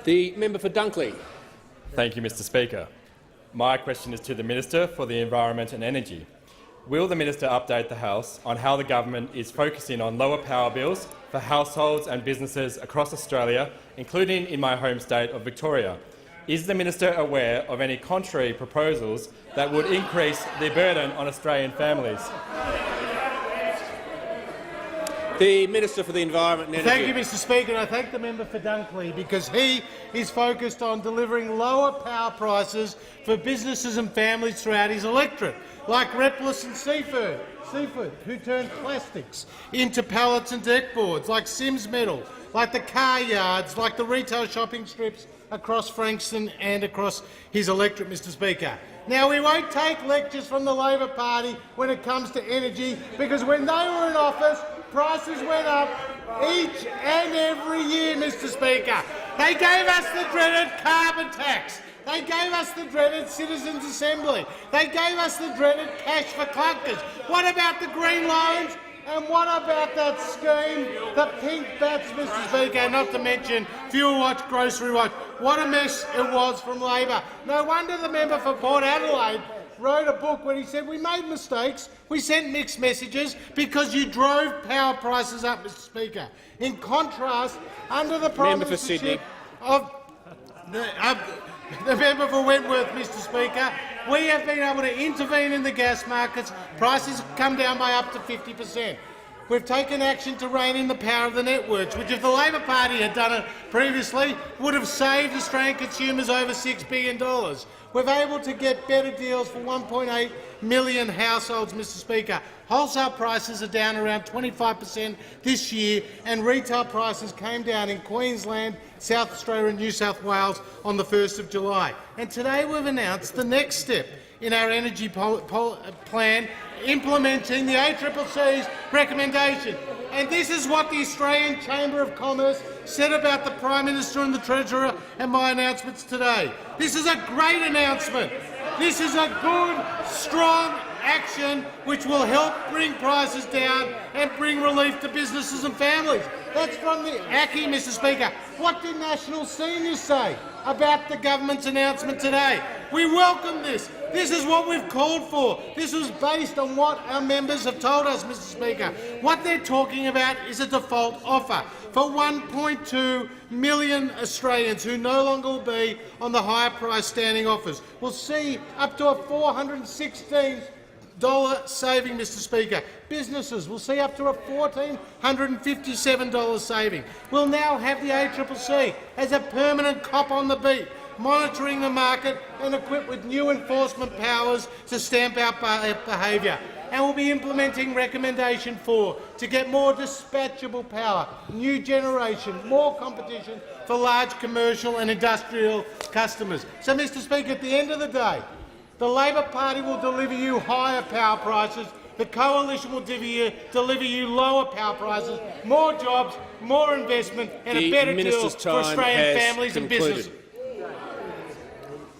The member for Dunkley. Thank you, Mr Speaker. My question is to the Minister for the Environment and Energy. Will the minister update the House on how the government is focusing on lower power bills for households and businesses across Australia, including in my home state of Victoria? Is the minister aware of any contrary proposals that would increase the burden on Australian families? The Minister for the Environment and Energy. Thank you, Mr Speaker. And I thank the member for Dunkley because he is focused on delivering lower power prices for businesses and families throughout his electorate, like Replis and Seafood, who turn plastics into pallets and deck boards, like Sims Metal, like the car yards, like the retail shopping strips across Frankston and across his electorate, Mr Speaker. Now, we won't take lectures from the Labor Party when it comes to energy, because when they were in office, prices went up each and every year, Mr Speaker. They gave us the dreaded carbon tax. They gave us the dreaded Citizens' Assembly. They gave us the dreaded cash for clunkers. What about the green loans? And what about that scheme, the pink bats, Mr Speaker, not to mention Fuel Watch, Grocery Watch? What a mess it was from Labor. No wonder the member for Port Adelaide wrote a book when he said we made mistakes, we sent mixed messages because you drove power prices up, Mr Speaker. In contrast, under the premiership of the member for Wentworth, Mr Speaker, we have been able to intervene in the gas markets. Prices have come down by up to 50%. We've taken action to rein in the power of the networks, which, if the Labor Party had done it previously, would have saved Australian consumers over $6 billion. We're able to get better deals for 1.8 million households, Mr Speaker. Wholesale prices are down around 25% this year, and retail prices came down in Queensland, South Australia and New South Wales on the 1st of July. And today we've announced the next step in our energy plan, implementing the ACCC's recommendation. And this is what the Australian Chamber of Commerce said about the Prime Minister and the Treasurer and my announcements today. This is a great announcement. This is a good, strong action which will help bring prices down and bring relief to businesses and families. That's from the ACCC, Mr Speaker. What did National Seniors say about the government's announcement today? We welcome this. This is what we've called for. This was based on what our members have told us, Mr Speaker. What they're talking about is a default offer for 1.2 million Australians who no longer will be on the higher price standing offers. We'll see up to a $416 saving, Mr Speaker. Businesses will see up to a $1,457 saving. We'll now have the ACCC as a permanent cop on the beat, monitoring the market and equipped with new enforcement powers to stamp out behaviour. And we'll be implementing recommendation 4 to get more dispatchable power, new generation, more competition for large commercial and industrial customers. So, Mr Speaker, at the end of the day, the Labor Party will deliver you higher power prices. The Coalition will deliver you lower power prices, more jobs, more investment and a better deal for Australian families and businesses.